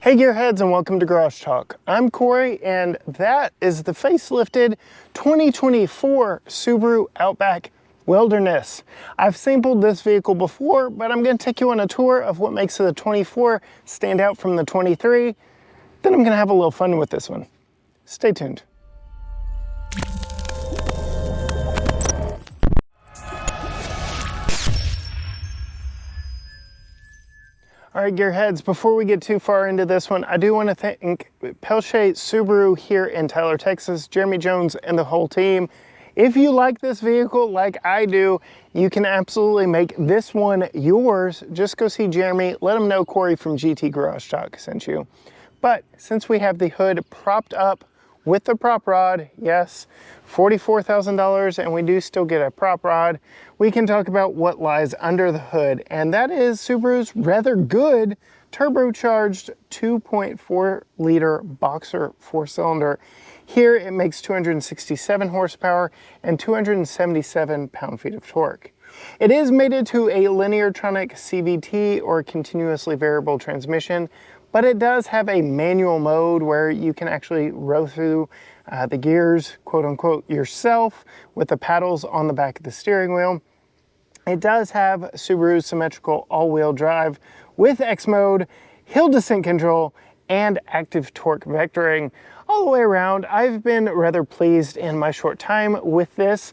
Hey Gearheads, and welcome to Garage Talk. I'm Corey, and that is the facelifted 2024 Subaru Outback Wilderness. I've sampled this vehicle before, but I'm going to take you on a tour of what makes the 24 stand out from the 23. Then I'm going to have a little fun with this one. Stay tuned. All right, Gearheads, before we get too far into this one, I do want to thank Peltier Subaru here in Tyler, Texas, Jeremy Jones, and the whole team. If you like this vehicle like I do, you can absolutely make this one yours. Just go see Jeremy, let him know Corey from GT Garage Talk sent you. But since we have the hood propped up with the prop rod, yes, $44,000, and we do still get a prop rod, we can talk about what lies under the hood, and that is Subaru's rather good turbocharged 2.4 liter boxer 4-cylinder. Here it makes 267 horsepower and 277 pound-feet of torque. It is mated to a Lineartronic CVT or continuously variable transmission, but it does have a manual mode where you can actually row through the gears, quote unquote, yourself with the paddles on the back of the steering wheel. It does have Subaru's Symmetrical all-wheel drive with X mode, hill descent control, and active torque vectoring. All the way around, I've been rather pleased in my short time with this.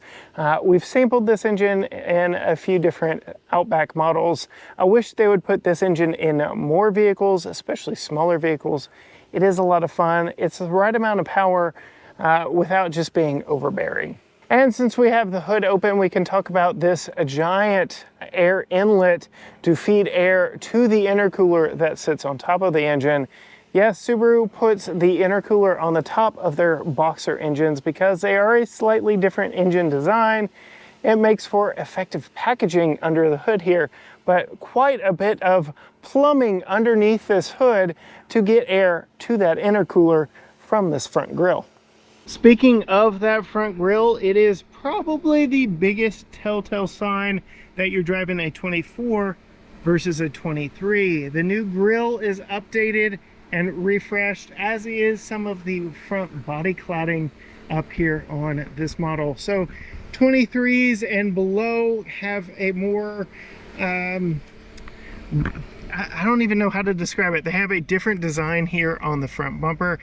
We've sampled this engine in a few different Outback models. I wish they would put this engine in more vehicles, especially smaller vehicles. It is a lot of fun. It's the right amount of power without just being overbearing. And since we have the hood open, we can talk about this giant air inlet to feed air to the intercooler that sits on top of the engine. Yes, Subaru puts the intercooler on the top of their boxer engines because they are a slightly different engine design. It makes for effective packaging under the hood here, but quite a bit of plumbing underneath this hood to get air to that intercooler from this front grille. Speaking of that front grille, it is probably the biggest telltale sign that you're driving a 24 versus a 23. The new grille is updated and refreshed, as is some of the front body cladding up here on this model. So 23s and below have a more I don't even know how to describe it. They have a different design here on the front bumper.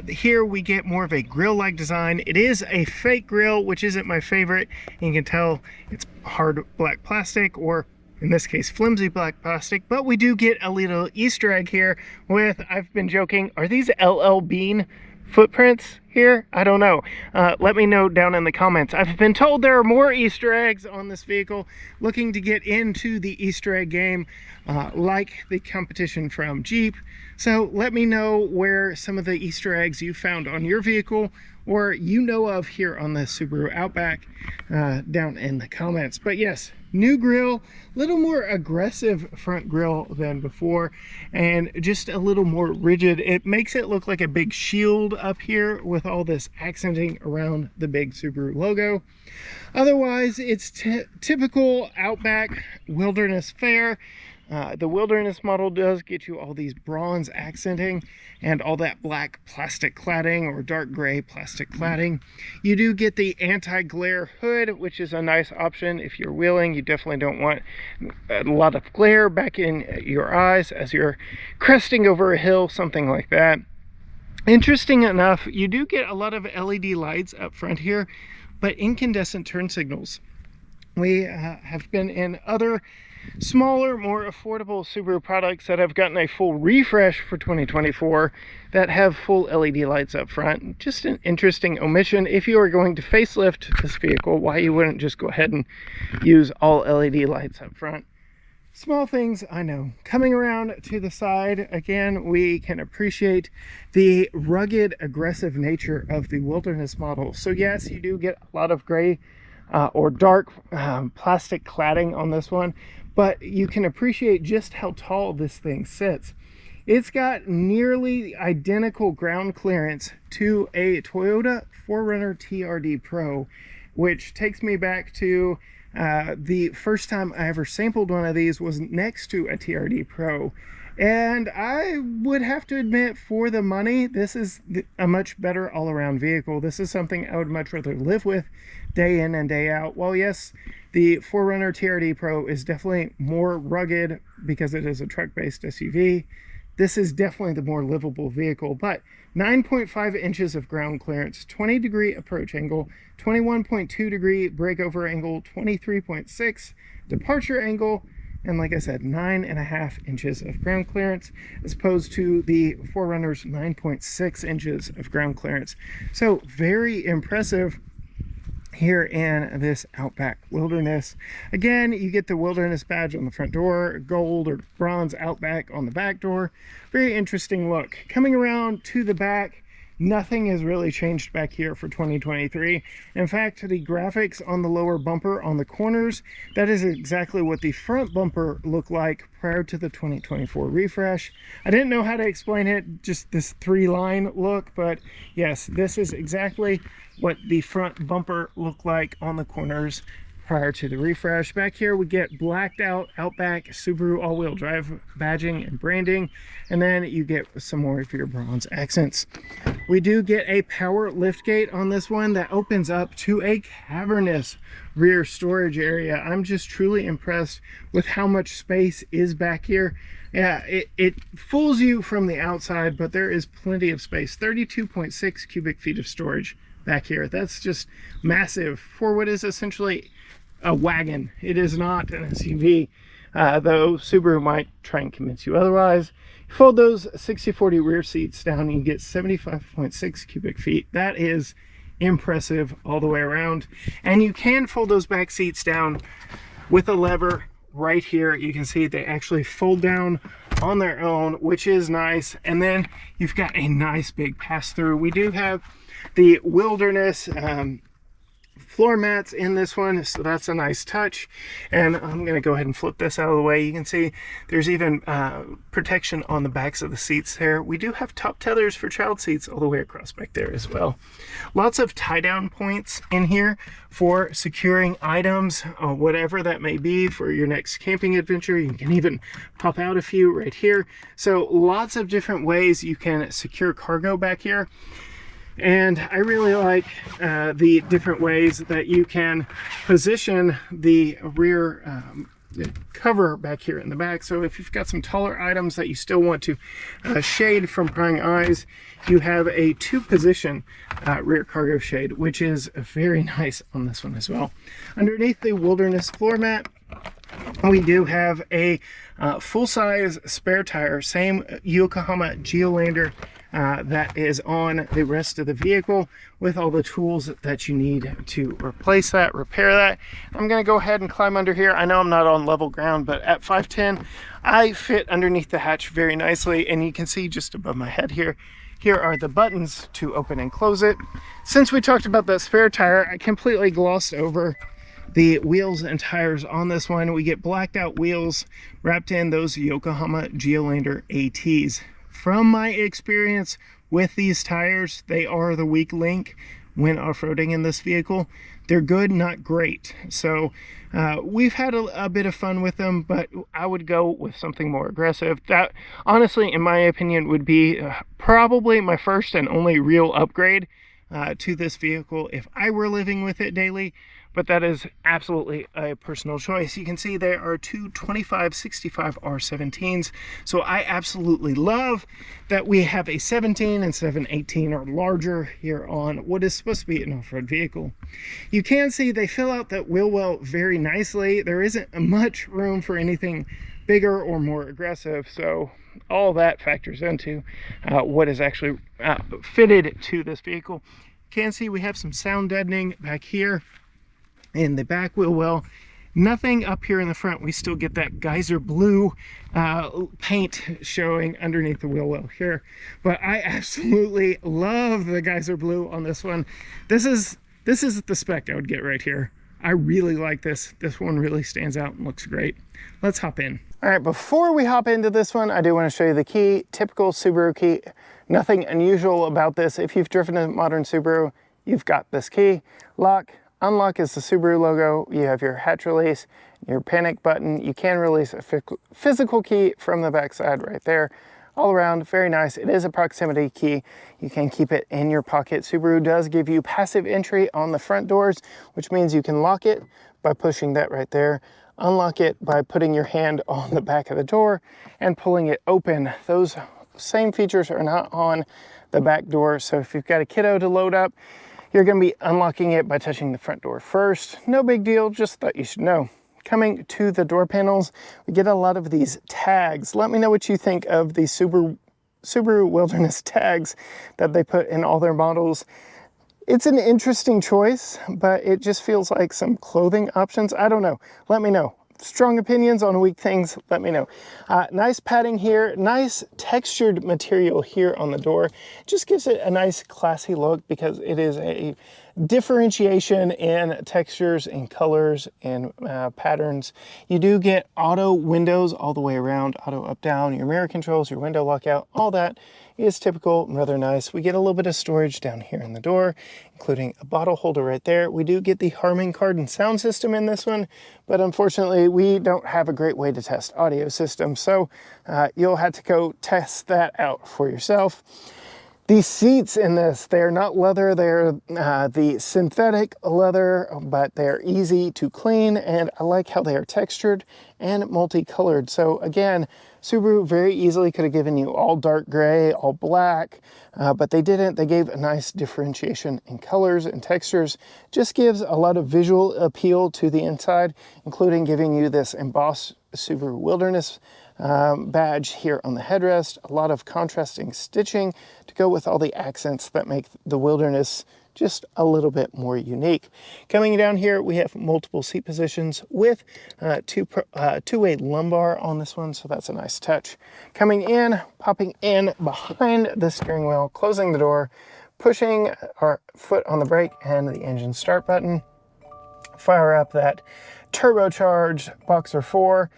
Here we get more of a grille-like design. It is a fake grille, which isn't my favorite. You can tell it's hard black plastic, or in this case flimsy black plastic, but we do get a little Easter egg here with, I've been joking, are these LL Bean footprints here? I don't know. Let me know down in the comments. I've been told there are more Easter eggs on this vehicle. Looking to get into the Easter egg game like the competition from Jeep. So let me know where some of the Easter eggs you found on your vehicle or you know of here on the Subaru Outback down in the comments. But yes, new grille, a little more aggressive front grille than before, and just a little more rigid. It makes it look like a big shield up here with all this accenting around the big Subaru logo. Otherwise, it's typical Outback Wilderness fare. The Wilderness model does get you all these bronze accenting and all that black plastic cladding or dark gray plastic cladding. You do get the anti-glare hood, which is a nice option if you're wheeling. You definitely don't want a lot of glare back in your eyes as you're cresting over a hill, something like that. Interesting enough, you do get a lot of LED lights up front here, but incandescent turn signals. We have been in other smaller, more affordable Subaru products that have gotten a full refresh for 2024 that have full LED lights up front. Just an interesting omission. If you are going to facelift this vehicle, why you wouldn't just go ahead and use all LED lights up front. Small things, I know. Coming around to the side, again, we can appreciate the rugged, aggressive nature of the Wilderness model. So yes, you do get a lot of gray or dark plastic cladding on this one, but you can appreciate just how tall this thing sits. It's got nearly identical ground clearance to a Toyota 4Runner TRD Pro, which takes me back to the first time I ever sampled one of these was next to a TRD Pro, And I would have to admit, for the money, this is a much better all-around vehicle. This is something I would much rather live with day in and day out. While yes, the 4Runner TRD Pro is definitely more rugged because it is a truck-based SUV, this is definitely the more livable vehicle. But 9.5 inches of ground clearance, 20-degree approach angle, 21.2-degree breakover angle, 23.6 departure angle, and like I said, 9.5 inches of ground clearance as opposed to the 4Runner's 9.6 inches of ground clearance. So very impressive here in this Outback Wilderness. Again, you get the Wilderness badge on the front door, gold or bronze Outback on the back door. Very interesting look. Coming around to the back, nothing has really changed back here for 2023. In fact, the graphics on the lower bumper on the corners, that is exactly what the front bumper looked like prior to the 2024 refresh. I didn't know how to explain it, just this 3-line look, but yes, this is exactly what the front bumper looked like on the corners prior to the refresh. Back here we get blacked out Outback Subaru all-wheel drive badging and branding, and then you get some more of your bronze accents. We do get a power liftgate on this one that opens up to a cavernous rear storage area. I'm just truly impressed with how much space is back here. Yeah, it fools you from the outside, but there is plenty of space. 32.6 cubic feet of storage back here. That's just massive for what is essentially a wagon. It is not an SUV, though Subaru might try and convince you otherwise. You fold those 60/40 rear seats down and you get 75.6 cubic feet. That is impressive all the way around. And you can fold those back seats down with a lever right here. You can see they actually fold down on their own, which is nice. And then you've got a nice big pass-through. We do have the Wilderness floor mats in this one, so that's a nice touch. And I'm going to go ahead and flip this out of the way. You can see there's even protection on the backs of the seats there. We do have top tethers for child seats all the way across back there as well. Lots of tie down points in here for securing items, whatever that may be for your next camping adventure. You can even pop out a few right here. So lots of different ways you can secure cargo back here. And I really like the different ways that you can position the rear cover back here in the back. So if you've got some taller items that you still want to shade from prying eyes, you have a 2-position rear cargo shade, which is very nice on this one as well. Underneath the Wilderness floor mat, we do have a full-size spare tire, same Yokohama Geolandar that is on the rest of the vehicle, with all the tools that you need to replace that, repair that. I'm going to go ahead and climb under here. I know I'm not on level ground, but at 5'10", I fit underneath the hatch very nicely, and you can see just above my head here, here are the buttons to open and close it. Since we talked about that spare tire, I completely glossed over the wheels and tires on this one. We get blacked out wheels wrapped in those Yokohama Geolandar ATs. From my experience with these tires, they are the weak link when off-roading in this vehicle. They're good, not great. So we've had a bit of fun with them, but I would go with something more aggressive. That, honestly, in my opinion, would be probably my first and only real upgrade to this vehicle if I were living with it daily. But that is absolutely a personal choice. You can see there are two 2565 R17s. So I absolutely love that we have a 17 instead of an 18 or larger here on what is supposed to be an off-road vehicle. You can see they fill out that wheel well very nicely. There isn't much room for anything bigger or more aggressive. So all that factors into what is actually fitted to this vehicle. You can see we have some sound deadening back here in the back wheel well. Nothing up here in the front. We still get that geyser blue paint showing underneath the wheel well here, but I absolutely love the geyser blue on this one. This is the spec I would get right here. I really like this. This one really stands out and looks great. Let's hop in. All right, before we hop into this one, I do want to show you the key. Typical Subaru key. Nothing unusual about this. If you've driven a modern Subaru, you've got this key. Lock. Unlock is the Subaru logo. You have your hatch release, your panic button. You can release a physical key from the back side right there. All around, very nice. It is a proximity key. You can keep it in your pocket. Subaru does give you passive entry on the front doors, which means you can lock it by pushing that right there, unlock it by putting your hand on the back of the door and pulling it open. Those same features are not on the back door. So if you've got a kiddo to load up, you're going to be unlocking it by touching the front door first. No big deal, just thought you should know. Coming to the door panels, we get a lot of these tags. Let me know what you think of the Subaru Wilderness tags that they put in all their models. It's an interesting choice, but it just feels like some clothing options. I don't know. Let me know. Strong opinions on weak things, let me know. Nice padding here, nice textured material here on the door. Just gives it a nice classy look because it is a differentiation in textures and colors and patterns. You do get auto windows all the way around, auto up down, your mirror controls, your window lockout, all that is typical and rather nice. We get a little bit of storage down here in the door, including a bottle holder right there. We do get the Harman Kardon sound system in this one, but unfortunately we don't have a great way to test audio systems, so you'll have to go test that out for yourself. The seats in this, they're not leather, they're the synthetic leather, but they're easy to clean, and I like how they are textured and multicolored. So again, Subaru very easily could have given you all dark gray, all black, but they didn't. They gave a nice differentiation in colors and textures. Just gives a lot of visual appeal to the inside, including giving you this embossed Subaru Wilderness badge here on the headrest, a lot of contrasting stitching to go with all the accents that make the Wilderness just a little bit more unique. Coming down here, we have multiple seat positions with two-way lumbar on this one, so that's a nice touch. Coming in, popping in behind the steering wheel, closing the door, pushing our foot on the brake and the engine start button, fire up that turbocharged Boxer 4,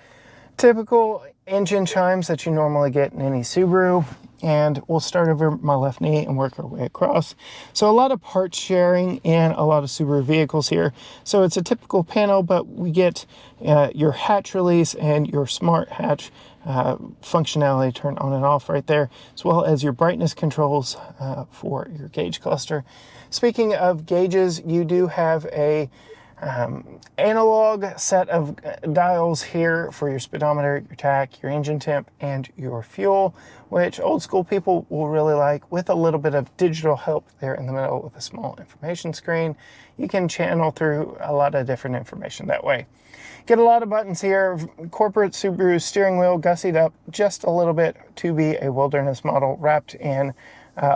typical engine chimes that you normally get in any Subaru, and we'll start over my left knee and work our way across. So a lot of parts sharing in a lot of Subaru vehicles here. So it's a typical panel, but we get your hatch release and your smart hatch functionality turned on and off right there, as well as your brightness controls for your gauge cluster. Speaking of gauges, you do have a analog set of dials here for your speedometer, your tach, your engine temp, and your fuel, which old school people will really like, with a little bit of digital help there in the middle with a small information screen. You can channel through a lot of different information that way. Get a lot of buttons here. Corporate Subaru steering wheel gussied up just a little bit to be a Wilderness model, wrapped in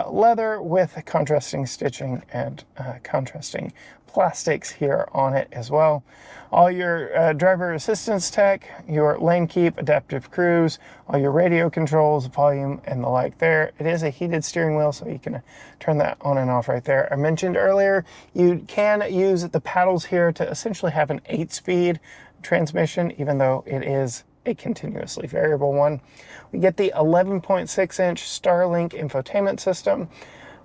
leather with contrasting stitching and contrasting plastics here on it as well. All your driver assistance tech, your lane keep, adaptive cruise, all your radio controls, volume, and the like there. It is a heated steering wheel, so you can turn that on and off right there. I mentioned earlier, you can use the paddles here to essentially have an 8-speed transmission, even though it is a continuously variable one. We get the 11.6-inch Starlink infotainment system.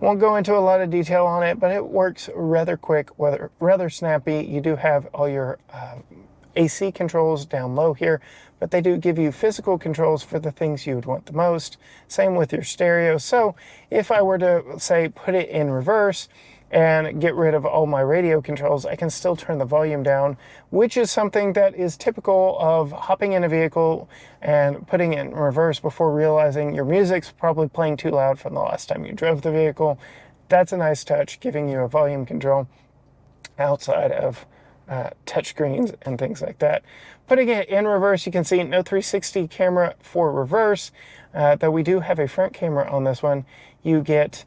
Won't go into a lot of detail on it, but it works rather quick, rather snappy. You do have all your AC controls down low here, but they do give you physical controls for the things you would want the most. Same with your stereo. So if I were to, say, put it in reverse and get rid of all my radio controls, I can still turn the volume down, which is something that is typical of hopping in a vehicle and putting it in reverse before realizing your music's probably playing too loud from the last time you drove the vehicle. That's a nice touch, giving you a volume control outside of touchscreens and things like that. Putting it in reverse, you can see no 360 camera for reverse, though we do have a front camera on this one. You get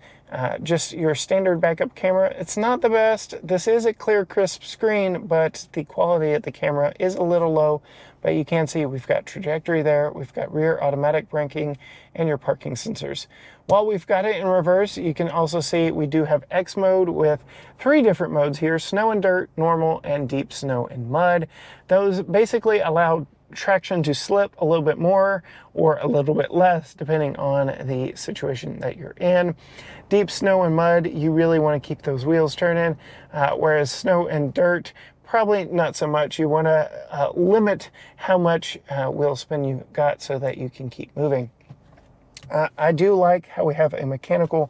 just your standard backup camera. It's not the best. This is a clear, crisp screen, but the quality of the camera is a little low. But you can see we've got trajectory there, we've got rear automatic braking, and your parking sensors. While we've got it in reverse, you can also see we do have X mode with 3 different modes here: snow and dirt, normal, and deep snow and mud. Those basically allow traction to slip a little bit more or a little bit less depending on the situation that you're in. Deep snow and mud, you really want to keep those wheels turning, whereas snow and dirt, probably not so much. You want to limit how much wheel spin you've got so that you can keep moving. I do like how we have a mechanical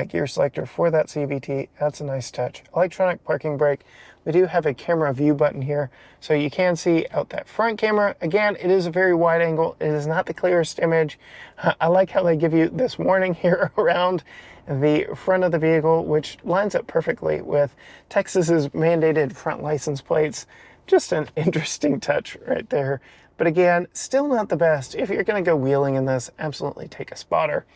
gear selector for that CVT. That's a nice touch. Electronic parking brake. We do have a camera view button here, so you can see out that front camera. Again, it is a very wide angle. It is not the clearest image. I like how they give you this warning here around the front of the vehicle, which lines up perfectly with Texas's mandated front license plates. Just an interesting touch right there. But again, still not the best. If you're going to go wheeling in this, absolutely take a spotter.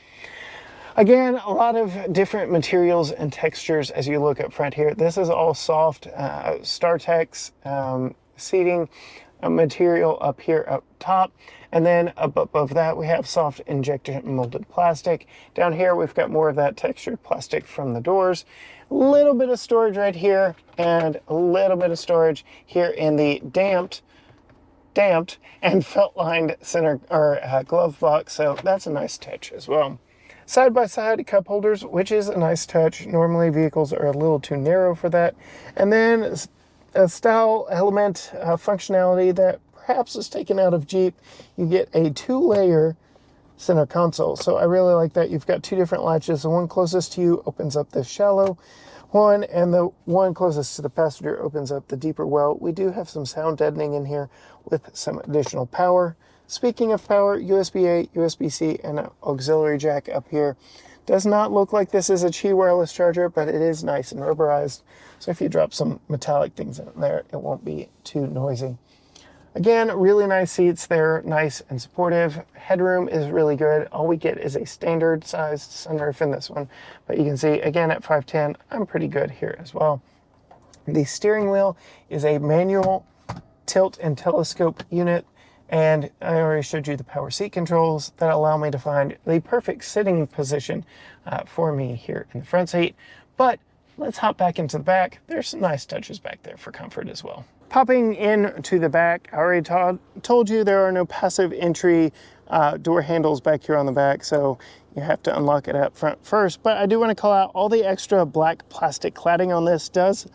Again, a lot of different materials and textures as you look up front here. This is all soft StarTex seating material up here up top. And then above that, we have soft injection molded plastic. Down here, we've got more of that textured plastic from the doors. A little bit of storage right here, and a little bit of storage here in the damped and felt-lined center or glove box, so that's a nice touch as well. Side-by-side cup holders, which is a nice touch. Normally vehicles are a little too narrow for that. And then a style element functionality that perhaps is taken out of Jeep. You get a 2-layer center console, so I really like that. You've got 2 different latches. The one closest to you opens up the shallow one, and the one closest to the passenger opens up the deeper well. We do have some sound deadening in here with some additional power. Speaking of power, USB-A, USB-C, and an auxiliary jack up here. Does not look like this is a Qi wireless charger, but it is nice and rubberized. So if you drop some metallic things in there, it won't be too noisy. Again, really nice seats. They're nice and supportive. Headroom is really good. All we get is a standard sized sunroof in this one. But you can see, again, at 5'10", I'm pretty good here as well. The steering wheel is a manual tilt and telescope unit. And I already showed you the power seat controls that allow me to find the perfect sitting position for me here in the front seat. But let's hop back into the back. There's some nice touches back there for comfort as well. Popping into the back, I already told you there are no passive entry door handles back here on the back, so you have to unlock it up front first. But I do want to call out all the extra black plastic cladding on this does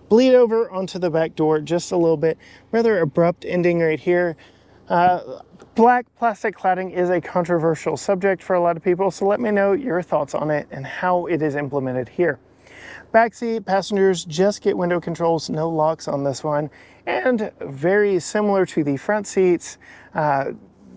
bleed over onto the back door just a little bit. Rather abrupt ending right here. Black plastic cladding is a controversial subject for a lot of people, so let me know your thoughts on it and how it is implemented here. Backseat passengers just get window controls, no locks on this one, and very similar to the front seats,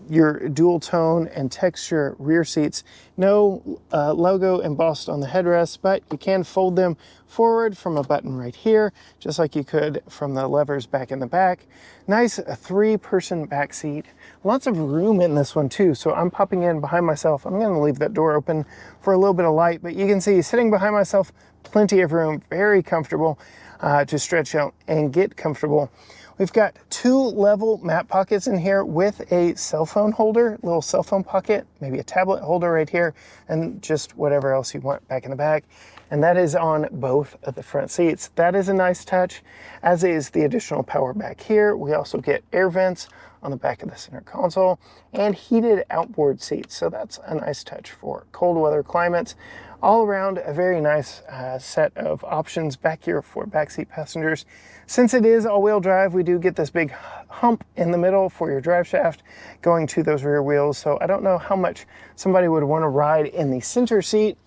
your dual tone and texture rear seats. No logo embossed on the headrest, but you can fold them forward from a button right here, just like you could from the levers back in the back. Nice 3-person back seat. Lots of room in this one too, so I'm popping in behind myself. I'm gonna leave that door open for a little bit of light, but you can see sitting behind myself, plenty of room, very comfortable to stretch out and get comfortable. We've got 2 level map pockets in here with a cell phone holder, little cell phone pocket, maybe a tablet holder right here, and just whatever else you want back in the back. And that is on both of the front seats. That is a nice touch, as is the additional power back here. We also get air vents on the back of the center console and heated outboard seats. So that's a nice touch for cold weather climates. All around, a very nice set of options back here for backseat passengers. Since it is all-wheel drive, we do get this big hump in the middle for your drive shaft going to those rear wheels. So I don't know how much somebody would want to ride in the center seat,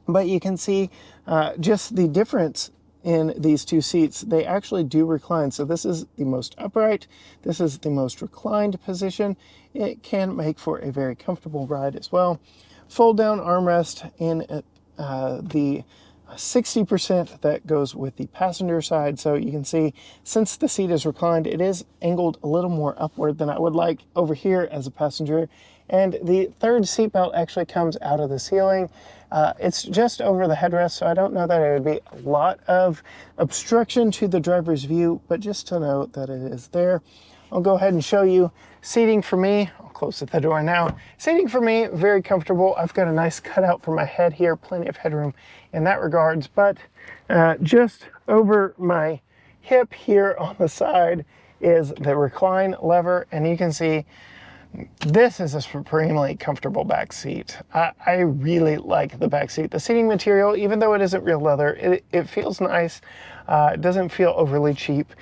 but you can see just the difference in these 2 seats. They actually do recline. So this is the most upright. This is the most reclined position. It can make for a very comfortable ride as well. Fold down armrest in the 60% that goes with the passenger side. So you can see, since the seat is reclined, it is angled a little more upward than I would like over here as a passenger. And the third seatbelt actually comes out of the ceiling. It's just over the headrest, so I don't know that it would be a lot of obstruction to the driver's view, but just to note that it is there. I'll go ahead and show you seating for me. I'll close the door now. Seating for me, very comfortable. I've got a nice cutout for my head here, plenty of headroom in that regards, but just over my hip here on the side is the recline lever, and you can see This is a supremely comfortable back seat. I really like the back seat. The seating material, even though it isn't real leather, it feels nice. It doesn't feel overly cheap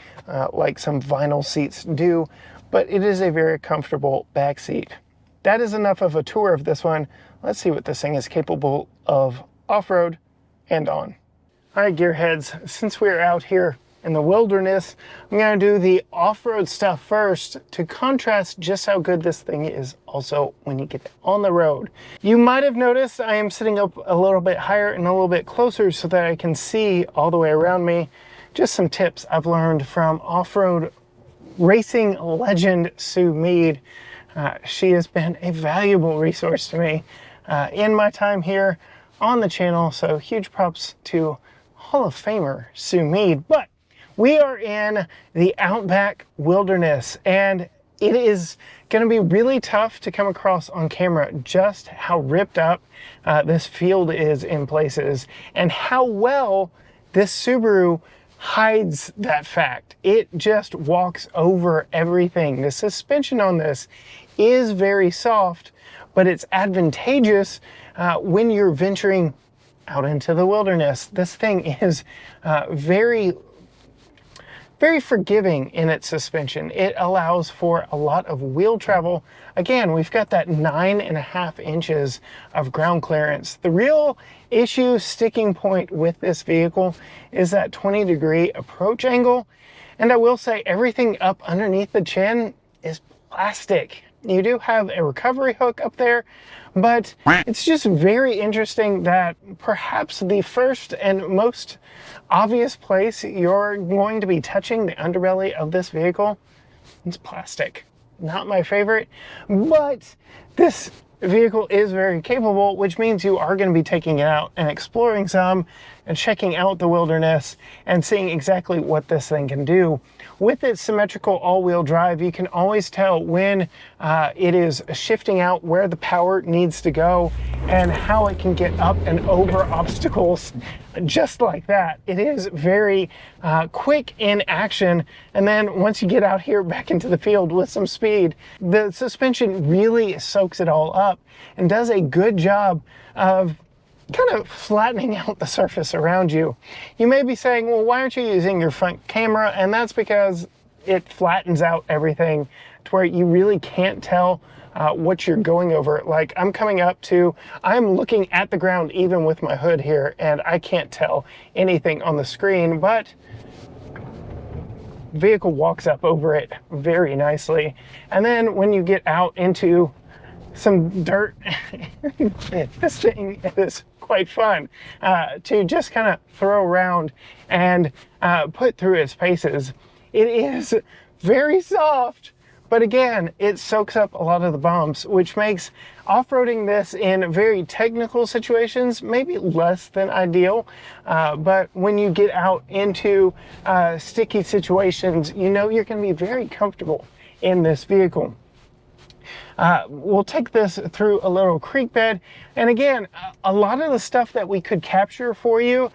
like some vinyl seats do, but it is a very comfortable back seat. That is enough of a tour of this one. Let's see what this thing is capable of off-road and on. All right, gearheads, since we're out here in the wilderness, I'm gonna do the off-road stuff first to contrast just how good this thing is also when you get on the road. You might have noticed I am sitting up a little bit higher and a little bit closer so that I can see all the way around me. Just some tips I've learned from off-road racing legend Sue Mead. She has been a valuable resource to me in my time here on the channel, so huge props to Hall of Famer Sue Mead. But we are in the Outback Wilderness, and it is going to be really tough to come across on camera just how ripped up this field is in places and how well this Subaru hides that fact. It just walks over everything. The suspension on this is very soft, but it's advantageous when you're venturing out into the wilderness. This thing is very forgiving in its suspension. It allows for a lot of wheel travel. Again, we've got that 9.5 inches of ground clearance. The real issue, sticking point with this vehicle is that 20-degree approach angle. And I will say everything up underneath the chin is plastic. You do have a recovery hook up there, but it's just very interesting that perhaps the first and most obvious place you're going to be touching the underbelly of this vehicle is plastic. Not my favorite, but this vehicle is very capable, which means you are going to be taking it out and exploring some and checking out the wilderness and seeing exactly what this thing can do. With its symmetrical all-wheel drive, you can always tell when it is shifting out, where the power needs to go, and how it can get up and over obstacles just like that. It is very quick in action, and then once you get out here back into the field with some speed, the suspension really soaks it all up and does a good job of kind of flattening out the surface around you. You may be saying, well, why aren't you using your front camera? And that's because it flattens out everything to where you really can't tell what you're going over. Like I'm looking at the ground even with my hood here, and I can't tell anything on the screen, but the vehicle walks up over it very nicely. And then when you get out into some dirt, this thing is quite fun to just kind of throw around and put through its paces. It is very soft, but again, it soaks up a lot of the bumps, which makes off-roading this in very technical situations maybe less than ideal. But when you get out into sticky situations, you know you're going to be very comfortable in this vehicle. We'll take this through a little creek bed. And again, a lot of the stuff that we could capture for you,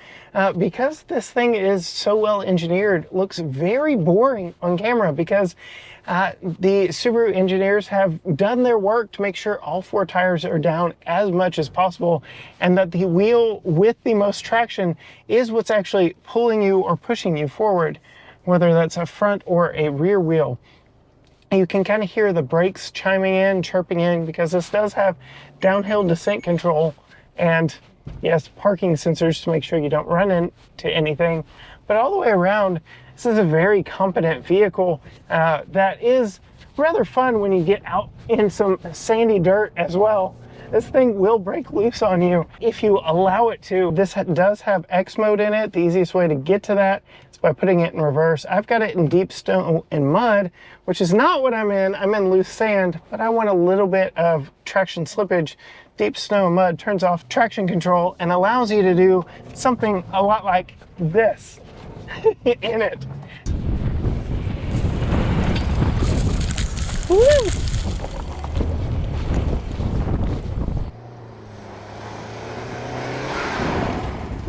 because this thing is so well engineered, looks very boring on camera because the Subaru engineers have done their work to make sure all 4 tires are down as much as possible, and that the wheel with the most traction is what's actually pulling you or pushing you forward, whether that's a front or a rear wheel. You can kind of hear the brakes chiming in, chirping in, because this does have downhill descent control and, yes, parking sensors to make sure you don't run into anything. But all the way around, this is a very competent vehicle that is rather fun when you get out in some sandy dirt as well. This thing will break loose on you if you allow it to. This does have X mode in it. The easiest way to get to that is by putting it in reverse. I've got it in deep snow and mud, which is not what I'm in. I'm in loose sand, but I want a little bit of traction slippage. Deep snow and mud turns off traction control and allows you to do something a lot like this in it. Woo!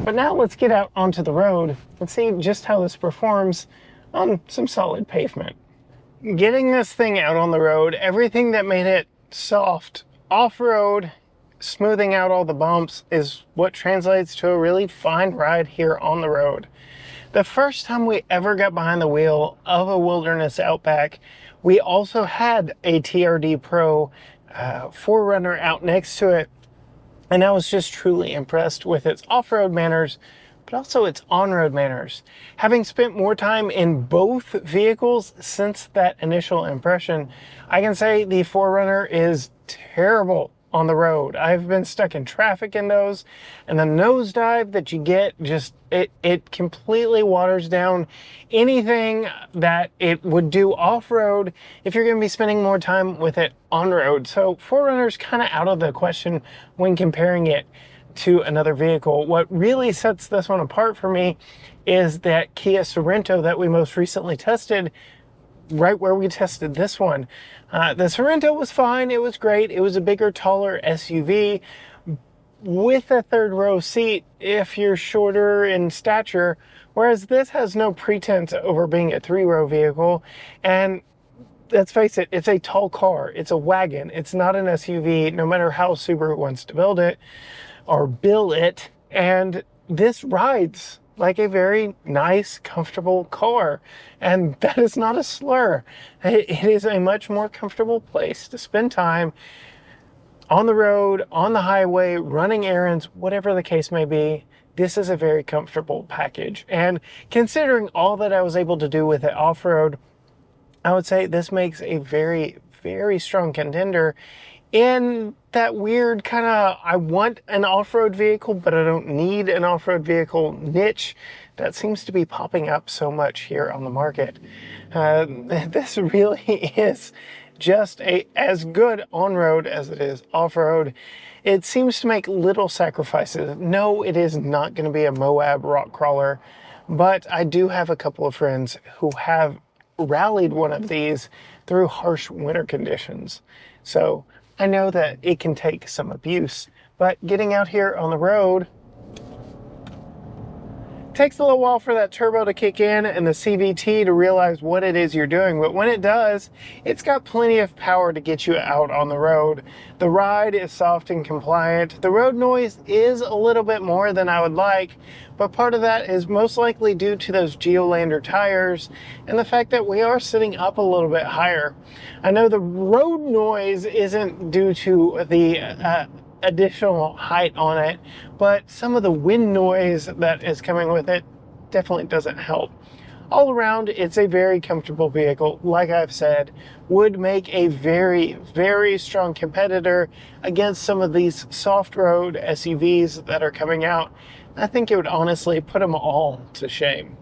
But now let's get out onto the road and see just how this performs on some solid pavement. getting this thing out on the road, everything that made it soft off-road, smoothing out all the bumps, is what translates to a really fine ride here on the road. The first time we ever got behind the wheel of a Wilderness Outback, we also had a TRD Pro 4Runner out next to it, and I was just truly impressed with its off-road manners, but also its on-road manners. Having spent more time in both vehicles since that initial impression, I can say the 4Runner is terrible on the road. I've been stuck in traffic in those, and the nosedive that you get, just it completely waters down anything that it would do off-road if you're going to be spending more time with it on-road. So 4Runner's kind of out of the question when comparing it to another vehicle. What really sets this one apart for me is that Kia Sorento that we most recently tested, right where we tested this one. The Sorento was fine, it was great, it was a bigger, taller SUV with a third row seat if you're shorter in stature, whereas this has no pretense over being a 3-row vehicle. And let's face it, it's a tall car, it's a wagon, it's not an SUV, no matter how Subaru wants to build it or bill it. And this rides like a very nice, comfortable car. And that is not a slur. It is a much more comfortable place to spend time on the road, on the highway, running errands, whatever the case may be. This is a very comfortable package. And considering all that I was able to do with it off-road, I would say this makes a very, very strong contender in that weird kind of, I want an off-road vehicle, but I don't need an off-road vehicle niche that seems to be popping up so much here on the market. This really is just as good on-road as it is off-road. It seems to make little sacrifices. No, it is not going to be a Moab rock crawler, but I do have a couple of friends who have rallied one of these through harsh winter conditions. So I know that it can take some abuse, but getting out here on the road takes a little while for that turbo to kick in and the CVT to realize what it is you're doing. But when it does, it's got plenty of power to get you out on the road. The ride is soft and compliant. The road noise is a little bit more than I would like, but part of that is most likely due to those Geolandar tires and the fact that we are sitting up a little bit higher. I know the road noise isn't due to the additional height on it, but some of the wind noise that is coming with it definitely doesn't help. All around, it's a very comfortable vehicle. Like I've said, would make a very, very strong competitor against some of these soft road SUVs that are coming out. I think it would honestly put them all to shame.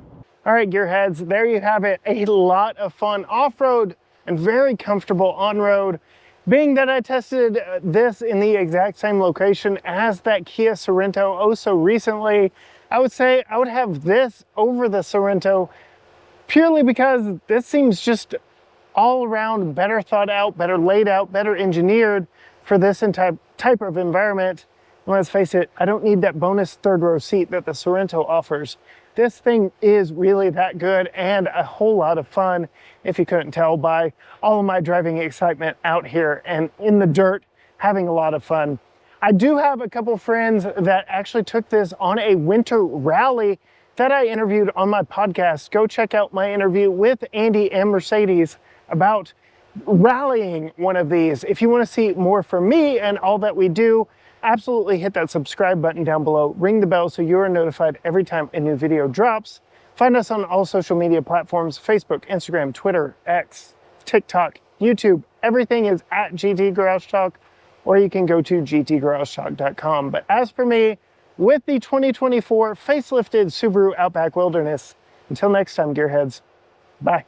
All right, gearheads, there you have it. A lot of fun off-road and very comfortable on-road. Being that I tested this in the exact same location as that Kia Sorento oh so recently, I would say I would have this over the Sorento purely because this seems just all around better thought out, better laid out, better engineered for this type of environment. And let's face it, I don't need that bonus third row seat that the Sorento offers. This thing is really that good and a whole lot of fun, if you couldn't tell by all of my driving excitement out here and in the dirt, having a lot of fun. I do have a couple friends that actually took this on a winter rally that I interviewed on my podcast. Go check out my interview with Andy and Mercedes about rallying one of these. If you want to see more from me and all that we do, absolutely hit that subscribe button down below. Ring the bell so you're notified every time a new video drops. Find us on all social media platforms: Facebook, Instagram, Twitter, X, TikTok, YouTube. Everything is at GT Garage Talk, or you can go to gtgaragetalk.com. But as for me, with the 2024 facelifted Subaru Outback Wilderness, until next time, gearheads, bye.